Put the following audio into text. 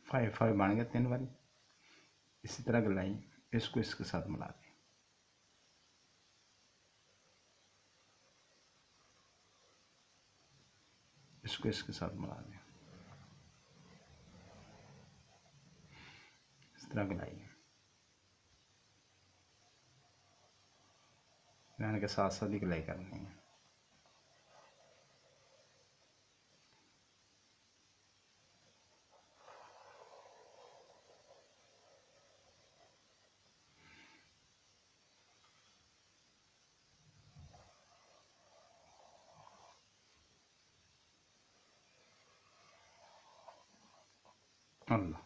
Five five बन गया 3 बारी। इसी तरह गलाई इसको इसके साथ मिला दें। इसको इसके साथ मिला दें। इस तरह गलाई लाइन के साथ साथ ही गलाई करनी है। अल्लाह।